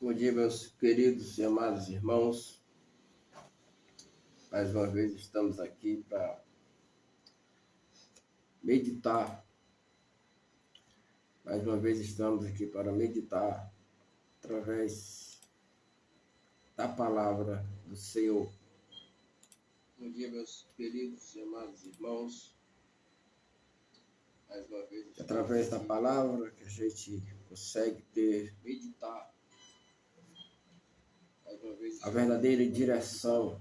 Bom dia, meus queridos e amados irmãos. Mais uma vez estamos aqui para meditar. Mais uma vez estamos aqui para meditar através da palavra do Senhor. Bom dia, meus queridos e amados irmãos. Mais uma vez através da palavra que a gente consegue meditar a verdadeira direção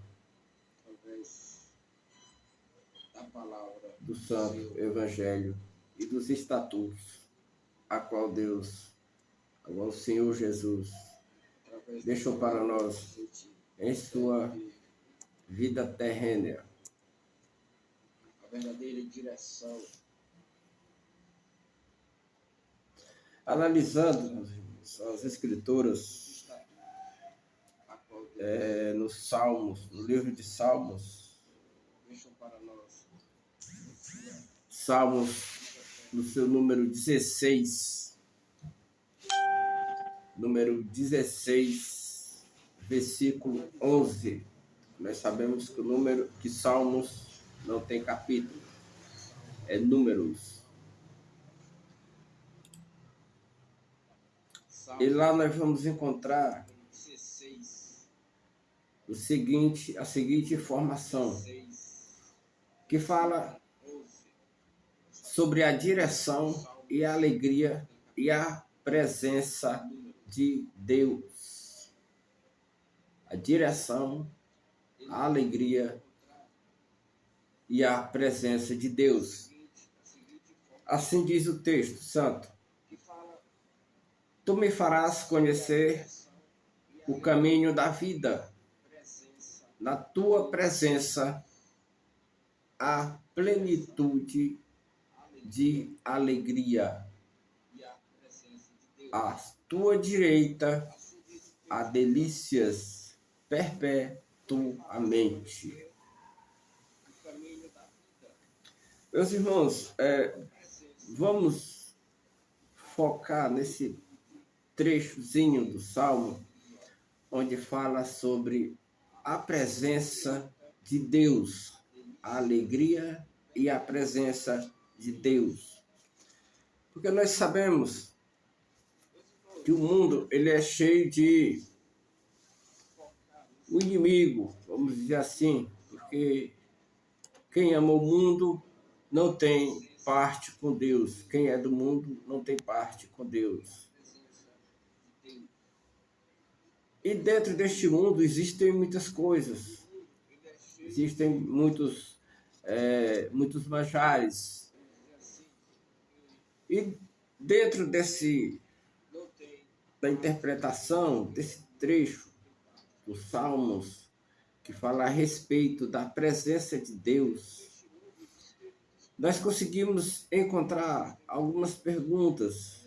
através da palavra do Santo Evangelho e dos estatutos a qual o Senhor Jesus deixou para nós em sua vida terrena. A verdadeira direção. Analisando as escrituras nos Salmos, no livro de Salmos, no seu número 16, versículo 11. Nós sabemos que Salmos não tem capítulo, é números. E lá nós vamos encontrar a seguinte informação, que fala sobre a direção e a alegria e a presença de Deus. A direção, a alegria e a presença de Deus. Assim diz o texto santo: Tu me farás conhecer o caminho da vida. Na tua presença há plenitude de alegria. À tua direita há delícias perpetuamente. Meus irmãos, vamos focar nesse trechozinho do Salmo, onde fala sobre a presença de Deus, a alegria e a presença de Deus. Porque nós sabemos que o mundo ele é cheio de o inimigo, vamos dizer assim, porque quem ama o mundo não tem parte com Deus. Quem é do mundo não tem parte com Deus. E dentro deste mundo existem muitas coisas, existem muitos manjares. E dentro da interpretação desse trecho dos Salmos, que fala a respeito da presença de Deus, nós conseguimos encontrar algumas perguntas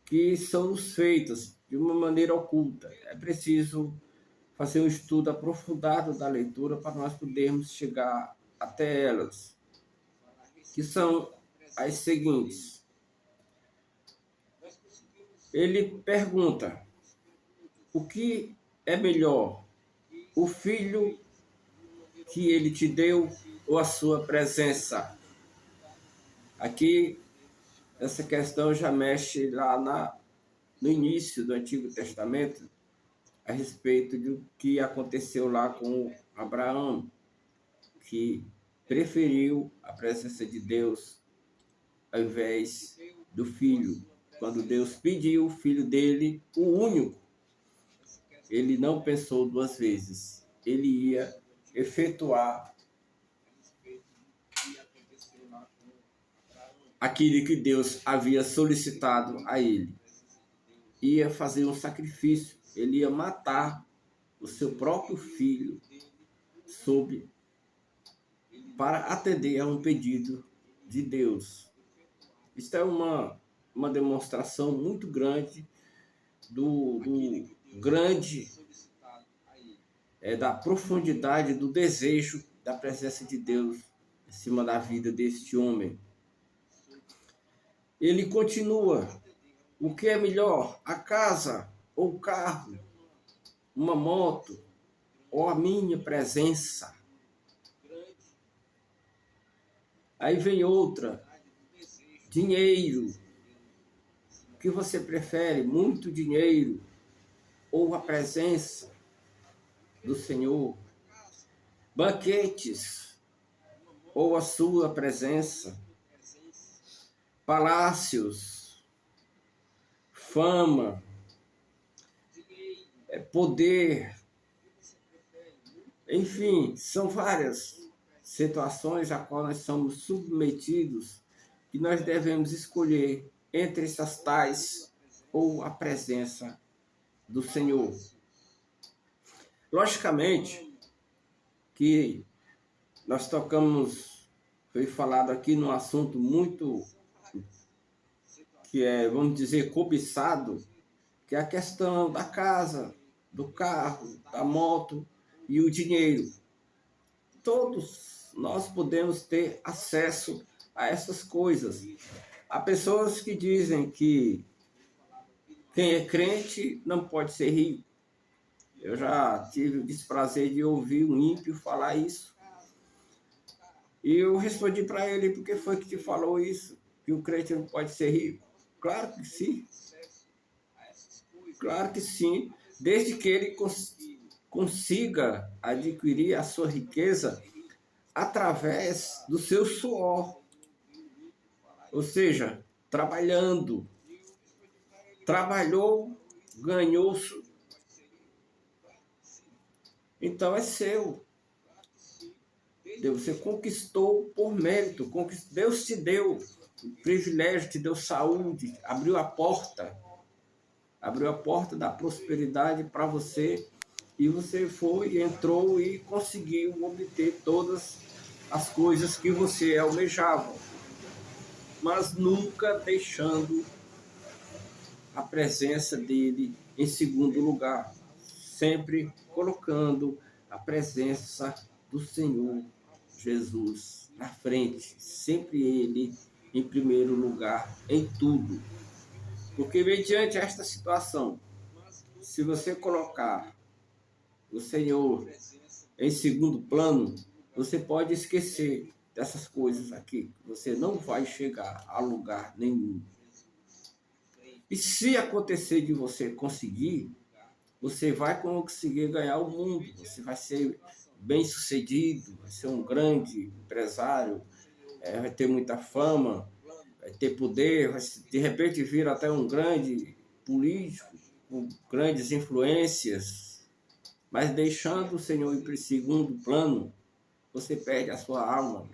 que são nos feitas de uma maneira oculta. É preciso fazer um estudo aprofundado da leitura para nós podermos chegar até elas, que são as seguintes. Ele pergunta: o que é melhor, o filho que ele te deu ou a sua presença? Aqui, essa questão já mexe lá no início do Antigo Testamento, a respeito do que aconteceu lá com Abraão, que preferiu a presença de Deus ao invés do filho. Quando Deus pediu o filho dele, o único, ele não pensou duas vezes. Ele ia efetuar aquilo que Deus havia solicitado a ele. Ia fazer um sacrifício, ele ia matar o seu próprio filho para atender a um pedido de Deus. Isso é uma demonstração muito grande da profundidade do desejo da presença de Deus em cima da vida deste homem. Ele continua: o que é melhor, a casa ou carro, uma moto, ou a minha presença. Aí vem outra, dinheiro. O que você prefere? Muito dinheiro ou a presença do Senhor? Banquetes ou a sua presença? Palácios, fama, poder, enfim, são várias situações a qual nós somos submetidos e nós devemos escolher entre essas tais ou a presença do Senhor. Logicamente que nós tocamos, foi falado aqui num assunto muito que é, vamos dizer, cobiçado, que é a questão da casa, do carro, da moto e o dinheiro. Todos nós podemos ter acesso a essas coisas. Há pessoas que dizem que quem é crente não pode ser rico. Eu já tive o desprazer de ouvir um ímpio falar isso. E eu respondi para ele: por que foi que te falou isso? Que o crente não pode ser rico? Claro que sim. Claro que sim. Desde que ele consiga adquirir a sua riqueza através do seu suor. Ou seja, trabalhando. Trabalhou, ganhou. Então é seu. Você conquistou por mérito. Deus te deu o privilégio, te deu saúde, abriu a porta da prosperidade para você, e você foi, entrou e conseguiu obter todas as coisas que você almejava, mas nunca deixando a presença dele em segundo lugar, sempre colocando a presença do Senhor Jesus na frente, sempre ele em primeiro lugar em tudo. Porque mediante esta situação, se você colocar o Senhor em segundo plano, você pode esquecer dessas coisas aqui. Você não vai chegar a lugar nenhum. E se acontecer de você conseguir, você vai conseguir ganhar o mundo. Você vai ser bem-sucedido, vai ser um grande empresário, vai ter muita fama, vai ter poder, vai de repente vir até um grande político, com grandes influências, mas deixando o Senhor ir para o segundo plano, você perde a sua alma.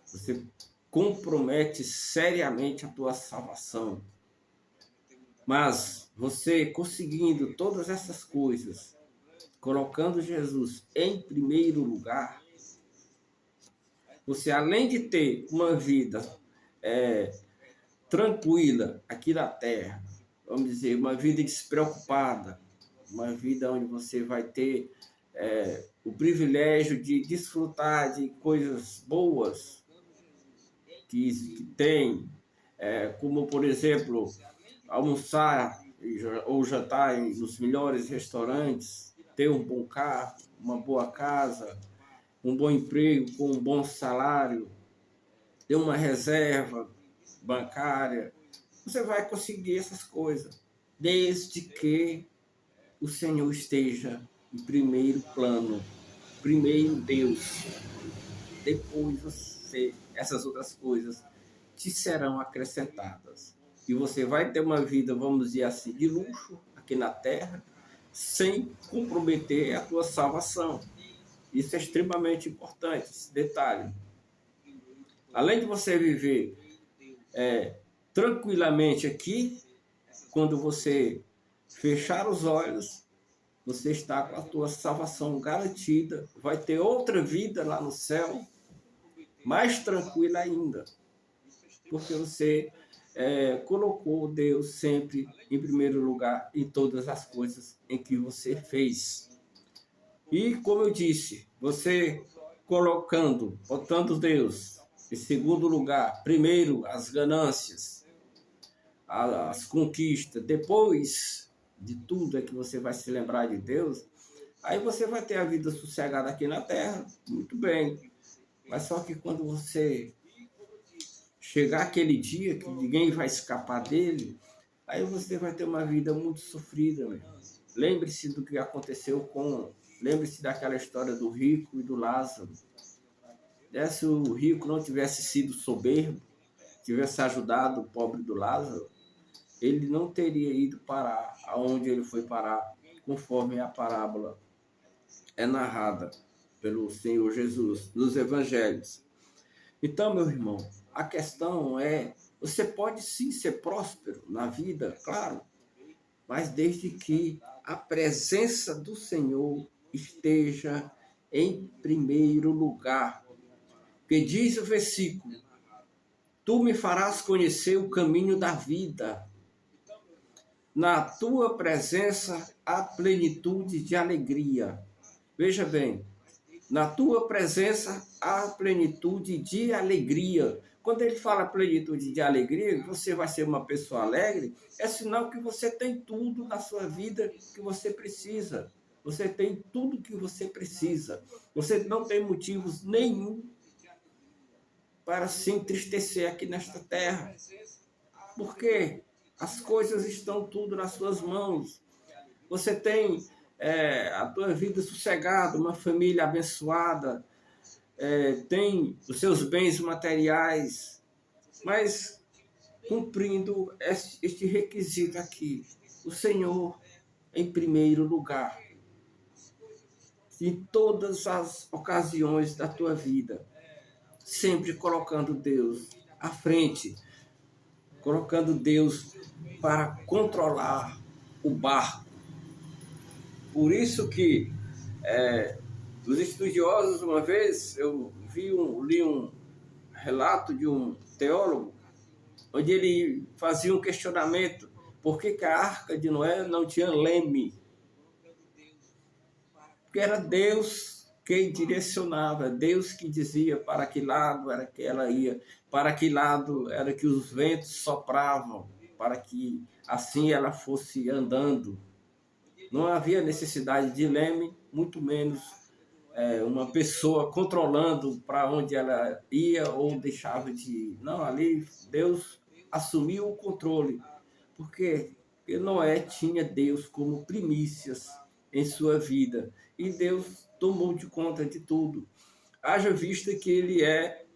Você compromete seriamente a tua salvação. Mas você conseguindo todas essas coisas, colocando Jesus em primeiro lugar, você, além de ter uma vida tranquila aqui na terra, vamos dizer, uma vida despreocupada, uma vida onde você vai ter o privilégio de desfrutar de coisas boas que tem, como, por exemplo, almoçar ou jantar nos melhores restaurantes, ter um bom carro, uma boa casa, um bom emprego com um bom salário, ter uma reserva bancária. Você vai conseguir essas coisas, desde que o Senhor esteja em primeiro plano, primeiro Deus, depois essas outras coisas te serão acrescentadas. E você vai ter uma vida, vamos dizer assim, de luxo aqui na terra, sem comprometer a tua salvação. Isso é extremamente importante, esse detalhe. Além de você viver tranquilamente aqui, quando você fechar os olhos, você está com a tua salvação garantida, vai ter outra vida lá no céu, mais tranquila ainda, porque você colocou Deus sempre em primeiro lugar em todas as coisas em que você fez. E como eu disse, você botando Deus em segundo lugar, primeiro as ganâncias, as conquistas, depois de tudo é que você vai se lembrar de Deus, aí você vai ter a vida sossegada aqui na terra, muito bem. Mas só que quando você chegar aquele dia que ninguém vai escapar dele, aí você vai ter uma vida muito sofrida, meu irmão. Lembre-se do que aconteceu com... Lembre-se daquela história do rico e do Lázaro. Se o rico não tivesse sido soberbo, tivesse ajudado o pobre do Lázaro, ele não teria ido parar aonde ele foi parar, conforme a parábola é narrada pelo Senhor Jesus nos evangelhos. Então, meu irmão, a questão é, você pode sim ser próspero na vida, claro, mas desde que a presença do Senhor esteja em primeiro lugar. Porque diz o versículo: tu me farás conhecer o caminho da vida. Na tua presença há plenitude de alegria. Veja bem, na tua presença há plenitude de alegria. Quando ele fala plenitude de alegria, você vai ser uma pessoa alegre, é sinal que você tem tudo na sua vida que você precisa. Você tem tudo que você precisa. Você não tem motivos nenhum para se entristecer aqui nesta terra. Porque as coisas estão tudo nas suas mãos. Você tem a tua vida sossegada, uma família abençoada, tem os seus bens materiais, mas cumprindo este requisito aqui, o Senhor em primeiro lugar, em todas as ocasiões da tua vida, sempre colocando Deus à frente, colocando Deus para controlar o barco. Por isso que os estudiosos, uma vez, eu li um relato de um teólogo, onde ele fazia um questionamento: por que a arca de Noé não tinha leme? Porque era Deus quem direcionava, Deus que dizia para que lado era que ela ia, para que lado era que os ventos sopravam, para que assim ela fosse andando. Não havia necessidade de leme, muito menos uma pessoa controlando para onde ela ia ou deixava de ir. Não, ali Deus assumiu o controle. Por quê? Porque Noé tinha Deus como primícias em sua vida. E Deus tomou de conta de tudo. Haja vista que ele é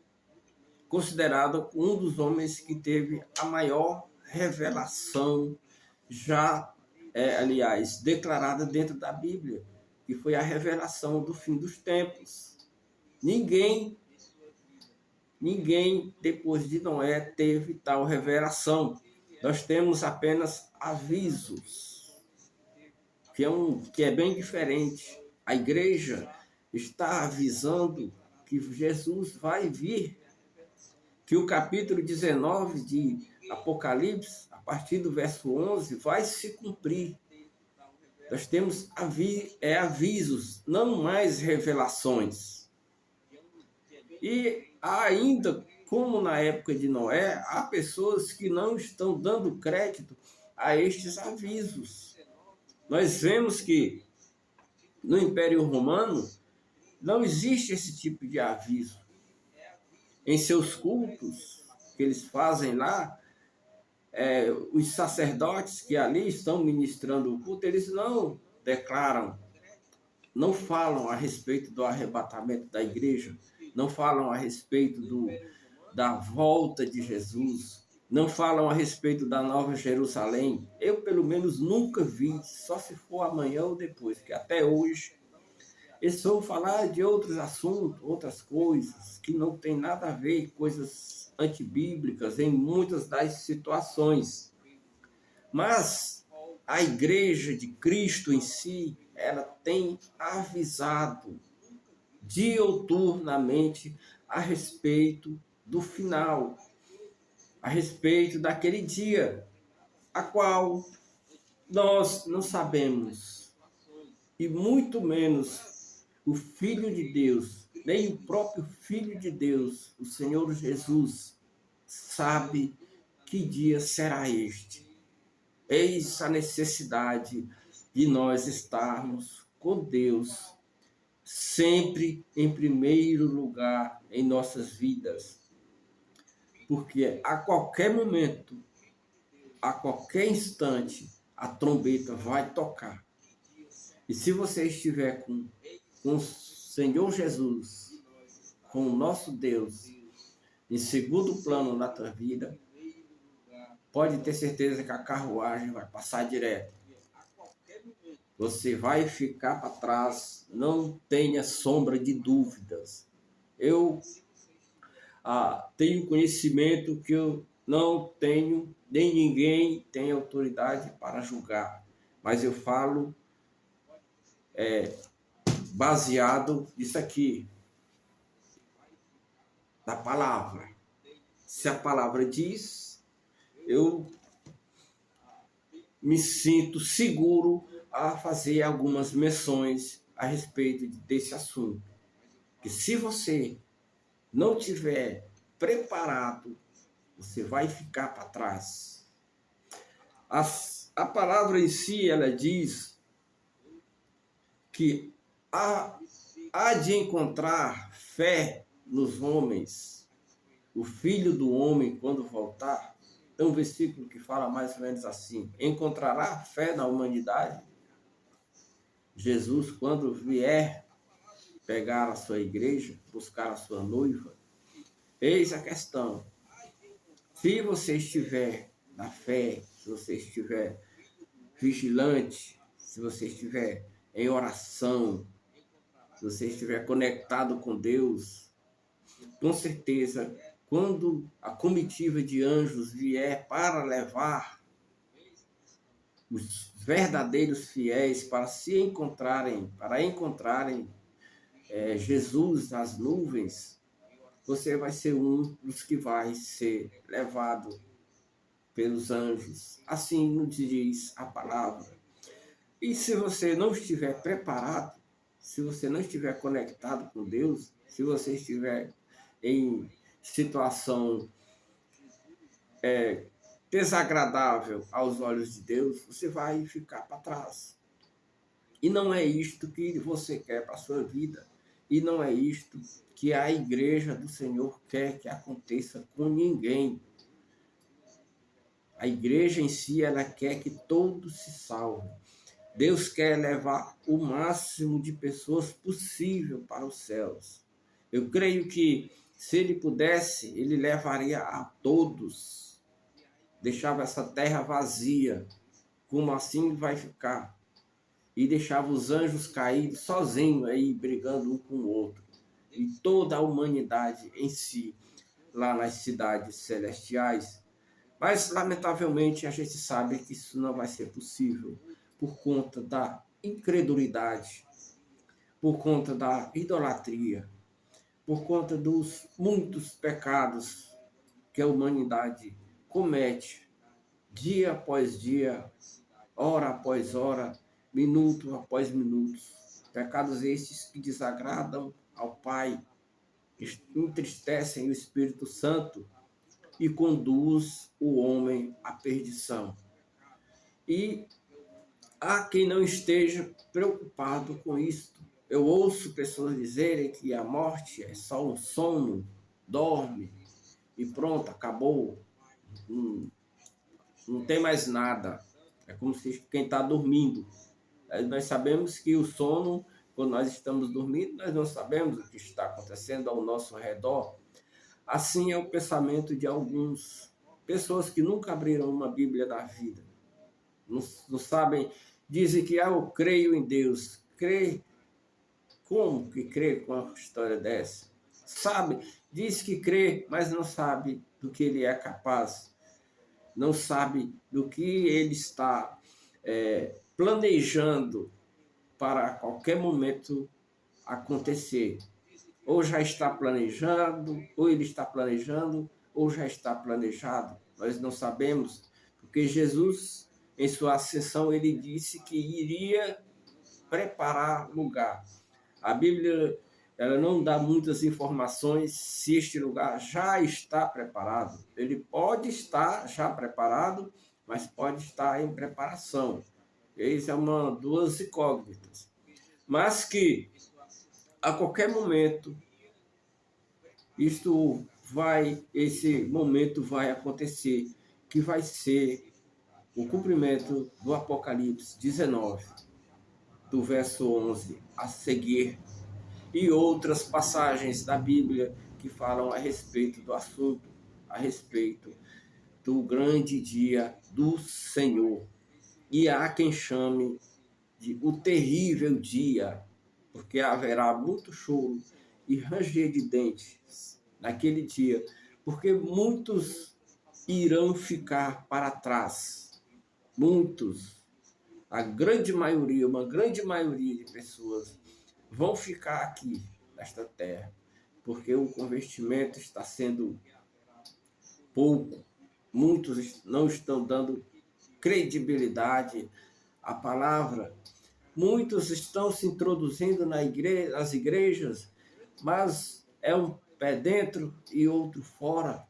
considerado um dos homens que teve a maior revelação já, aliás, declarada dentro da Bíblia, que foi a revelação do fim dos tempos. Ninguém depois de Noé teve tal revelação. Nós temos apenas avisos, que é bem diferente. A igreja está avisando que Jesus vai vir, que o capítulo 19 de Apocalipse, a partir do verso 11, vai se cumprir. Nós temos avisos, não mais revelações. E ainda, como na época de Noé, há pessoas que não estão dando crédito a estes avisos. Nós vemos que no Império Romano não existe esse tipo de aviso. Em seus cultos que eles fazem lá, os sacerdotes que ali estão ministrando o culto, eles não declaram, não falam a respeito do arrebatamento da igreja, não falam a respeito da volta de Jesus, não falam a respeito da Nova Jerusalém. Eu, pelo menos, nunca vi, só se for amanhã ou depois, que até hoje eles vão falar de outros assuntos, outras coisas, que não tem nada a ver, coisas antibíblicas em muitas das situações. Mas a igreja de Cristo em si, ela tem avisado diuturnamente a respeito do final, a respeito daquele dia, a qual nós não sabemos, e muito menos o Filho de Deus, nem o próprio Filho de Deus, o Senhor Jesus, sabe que dia será este. Eis a necessidade de nós estarmos com Deus sempre em primeiro lugar em nossas vidas, porque a qualquer momento, a qualquer instante, a trombeta vai tocar. E se você estiver com o Senhor Jesus, com o nosso Deus, em segundo plano na tua vida, pode ter certeza que a carruagem vai passar direto. Você vai ficar para trás, não tenha sombra de dúvidas. Eu tenho conhecimento que eu não tenho, nem ninguém tem autoridade para julgar, mas eu falo baseado nisso aqui, da palavra. Se a palavra diz, eu me sinto seguro a fazer algumas menções a respeito desse assunto. Que se você não tiver preparado, você vai ficar para trás. A palavra em si, ela diz que há de encontrar fé nos homens, o Filho do Homem, quando voltar. Tem um versículo que fala mais ou menos assim: encontrará fé na humanidade? Jesus, quando vier pegar a sua igreja, buscar a sua noiva, eis a questão. Se você estiver na fé, se você estiver vigilante, se você estiver em oração, se você estiver conectado com Deus, com certeza, quando a comitiva de anjos vier para levar os verdadeiros fiéis para se encontrarem, Jesus nas nuvens, você vai ser um dos que vai ser levado pelos anjos. Assim nos diz a palavra. E se você não estiver preparado, se você não estiver conectado com Deus, se você estiver em situação desagradável aos olhos de Deus, você vai ficar para trás. E não é isto que você quer para a sua vida. E não é isto que a igreja do Senhor quer que aconteça com ninguém. A igreja em si, ela quer que todos se salvem. Deus quer levar o máximo de pessoas possível para os céus. Eu creio que se ele pudesse, ele levaria a todos. Deixava essa terra vazia, como assim vai ficar? E deixava os anjos cair sozinhos aí, brigando um com o outro. E toda a humanidade em si, lá nas cidades celestiais. Mas, lamentavelmente, a gente sabe que isso não vai ser possível por conta da incredulidade, por conta da idolatria, por conta dos muitos pecados que a humanidade comete dia após dia, hora após hora, minuto após minuto. Pecados estes que desagradam ao Pai, entristecem o Espírito Santo e conduz o homem à perdição. E há quem não esteja preocupado com isto. Eu ouço pessoas dizerem que a morte é só um sono, dorme e pronto, acabou. Não tem mais nada. É como se quem está dormindo. Nós sabemos que o sono, quando nós estamos dormindo, nós não sabemos o que está acontecendo ao nosso redor. Assim é o pensamento de algumas pessoas que nunca abriram uma Bíblia da vida. Não sabem, dizem que eu creio em Deus. Crê? Como que crê com uma história dessa? Sabe, diz que crê, mas não sabe do que ele é capaz. Não sabe do que ele está planejando para a qualquer momento acontecer. Ou já está planejando, ou ele está planejando, ou já está planejado. Nós não sabemos, porque Jesus, em sua ascensão, ele disse que iria preparar lugar. A Bíblia, ela não dá muitas informações se este lugar já está preparado. Ele pode estar já preparado, mas pode estar em preparação. Eis é duas incógnitas. Mas que a qualquer momento esse momento vai acontecer, que vai ser o cumprimento do Apocalipse 19, do verso 11 a seguir, e outras passagens da Bíblia que falam a respeito do assunto, a respeito do grande dia do Senhor. E há quem chame de o terrível dia, porque haverá muito choro e ranger de dentes naquele dia, porque muitos irão ficar para trás. Muitos, uma grande maioria de pessoas vão ficar aqui nesta terra, porque o convertimento está sendo pouco. Muitos não estão dando credibilidade à palavra. Muitos estão se introduzindo nas igrejas, mas é um pé dentro e outro fora.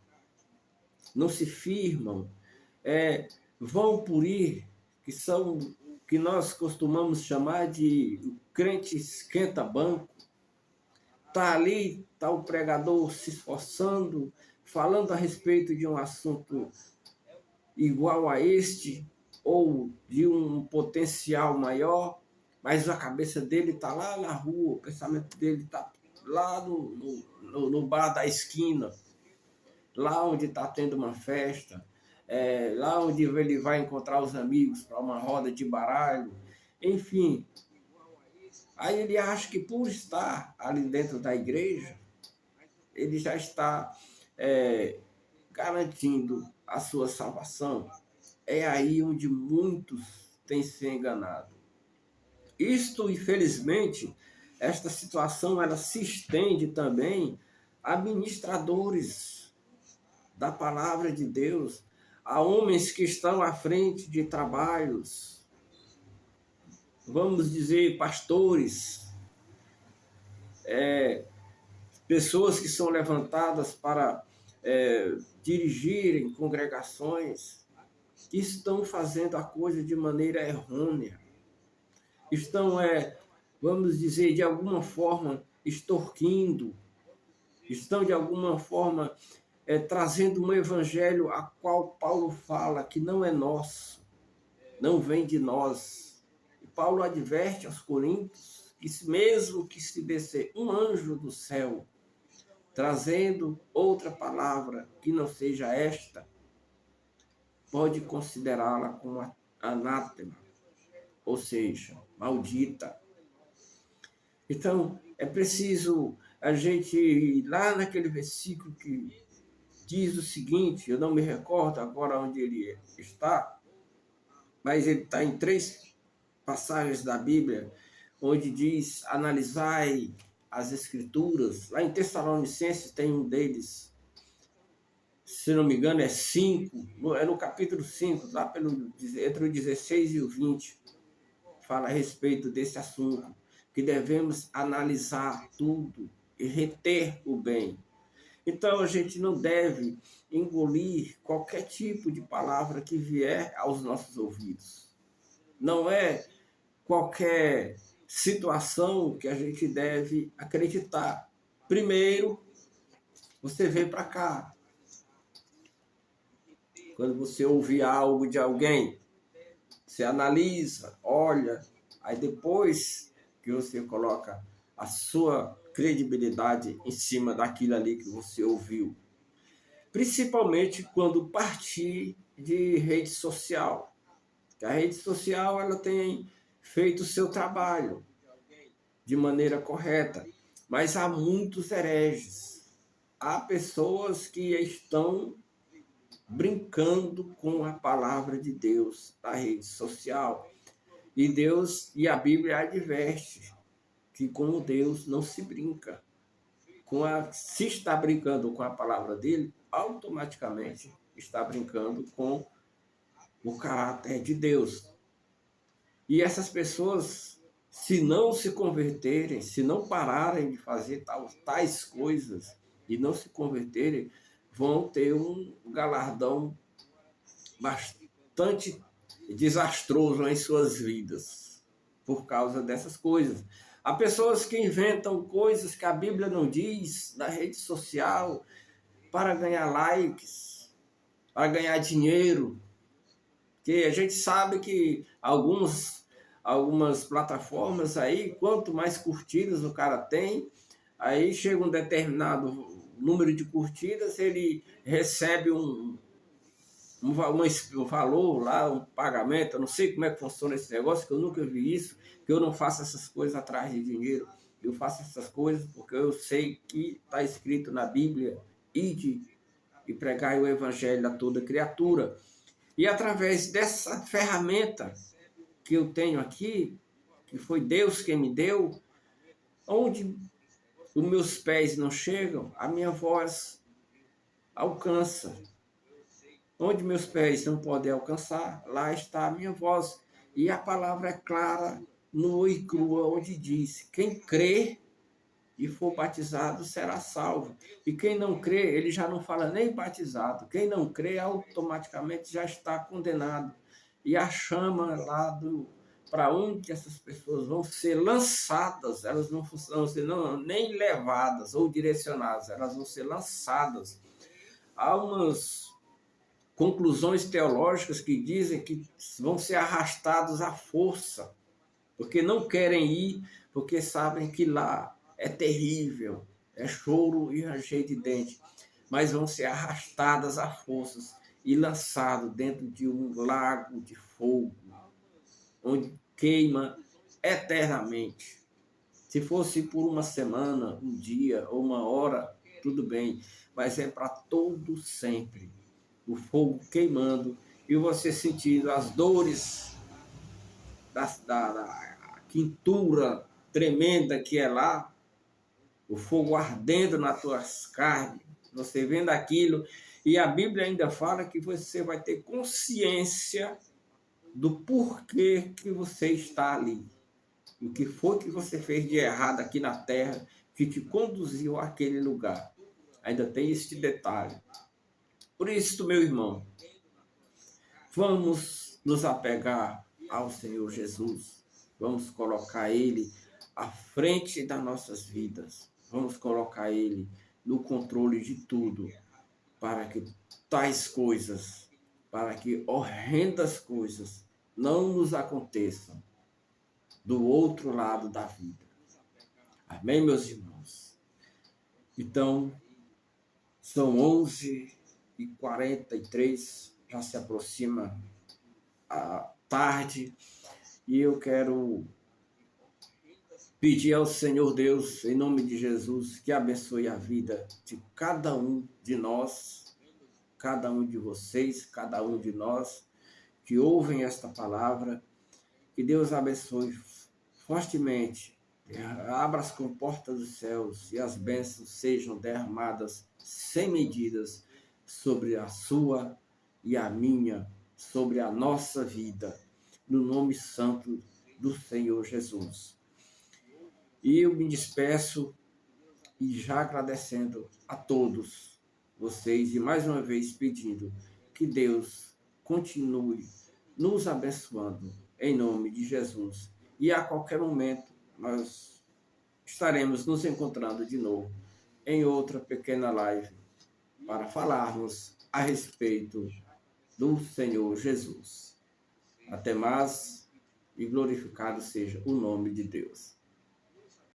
Não se firmam, vão por ir, que nós costumamos chamar de crente esquenta-banco. Está ali, está o pregador se esforçando, falando a respeito de um assunto igual a este, ou de um potencial maior, mas a cabeça dele está lá na rua, o pensamento dele está lá no bar da esquina, lá onde está tendo uma festa, lá onde ele vai encontrar os amigos para uma roda de baralho, enfim. Aí ele acha que por estar ali dentro da igreja, ele já está garantindo a sua salvação. É aí onde muitos têm se enganado. Isto, infelizmente, esta situação ela se estende também a ministradores da palavra de Deus, a homens que estão à frente de trabalhos, vamos dizer, pastores, pessoas que são levantadas para dirigirem congregações, estão fazendo a coisa de maneira errônea. Estão, vamos dizer, de alguma forma, extorquindo, estão de alguma forma trazendo um evangelho a qual Paulo fala que não é nosso, não vem de nós. E Paulo adverte aos Coríntios que mesmo que se descer um anjo do céu, trazendo outra palavra que não seja esta, pode considerá-la como anátema, ou seja, maldita. Então, é preciso a gente ir lá naquele versículo que diz o seguinte, eu não me recordo agora onde ele está, mas ele está em 3 passagens da Bíblia, onde diz, analisai as Escrituras. Lá em Tessalonicenses tem um deles, se não me engano é 5, é no capítulo 5, lá entre o 16 e o 20, fala a respeito desse assunto, que devemos analisar tudo e reter o bem. Então, a gente não deve engolir qualquer tipo de palavra que vier aos nossos ouvidos. Não é qualquer situação que a gente deve acreditar. Primeiro, você vem para cá. Quando você ouvir algo de alguém, você analisa, olha, aí depois que você coloca a sua credibilidade em cima daquilo ali que você ouviu. Principalmente quando partir de rede social. A rede social ela tem feito o seu trabalho de maneira correta, mas há muitos hereges. Há pessoas que estão brincando com a palavra de Deus na rede social. E a Bíblia adverte que com Deus não se brinca. Se está brincando com a palavra dele, automaticamente está brincando com o caráter de Deus. E essas pessoas, se não se converterem, se não pararem de fazer tais coisas e não se converterem, vão ter um galardão bastante bastante desastroso em suas vidas por causa dessas coisas. Há pessoas que inventam coisas que a Bíblia não diz na rede social para ganhar likes, para ganhar dinheiro. Porque a gente sabe que algumas plataformas aí, quanto mais curtidas o cara tem, aí chega um determinado número de curtidas, ele recebe um valor lá, um pagamento. Eu não sei como é que funciona esse negócio, que eu nunca vi isso, que eu não faço essas coisas atrás de dinheiro. Eu faço essas coisas porque eu sei que está escrito na Bíblia: ide e pregai o evangelho a toda criatura. E através dessa ferramenta que eu tenho aqui, que foi Deus quem me deu, onde os meus pés não chegam, a minha voz alcança. Onde meus pés não podem alcançar, lá está a minha voz. E a palavra é clara, nua e crua, onde diz: quem crê e for batizado será salvo. E quem não crê, ele já não fala nem batizado. Quem não crê, automaticamente já está condenado. E a chama lá para onde essas pessoas vão ser lançadas, elas não vão ser nem levadas ou direcionadas, elas vão ser lançadas. Há umas conclusões teológicas que dizem que vão ser arrastados à força, porque não querem ir, porque sabem que lá é terrível, é choro e ranger de dente, mas vão ser arrastadas à forças e lançados dentro de um lago de fogo, onde queima eternamente. Se fosse por uma semana, um dia ou uma hora, tudo bem, mas é para todo sempre. O fogo queimando e você sentindo as dores da quintura tremenda que é lá, o fogo ardendo nas tuas carnes, você vendo aquilo, e a Bíblia ainda fala que você vai ter consciência do porquê que você está ali, o que foi que você fez de errado aqui na terra que te conduziu àquele lugar. Ainda tem este detalhe. Por isso, meu irmão, vamos nos apegar ao Senhor Jesus. Vamos colocar Ele à frente das nossas vidas. Vamos colocar Ele no controle de tudo, para que tais coisas, para que horrendas coisas não nos aconteçam do outro lado da vida. Amém, meus irmãos? Então, são 11h43, já se aproxima a tarde, e eu quero pedir ao Senhor Deus, em nome de Jesus, que abençoe a vida de cada um de nós, cada um de vocês, cada um de nós que ouvem esta palavra. Que Deus abençoe fortemente, abra as comportas dos céus e as bênçãos sejam derramadas sem medidas sobre a sua e a minha, sobre a nossa vida, no nome santo do Senhor Jesus. E eu me despeço e já agradecendo a todos vocês e mais uma vez pedindo que Deus continue nos abençoando em nome de Jesus. E a qualquer momento nós estaremos nos encontrando de novo em outra pequena live para falarmos a respeito do Senhor Jesus. Até mais e glorificado seja o nome de Deus.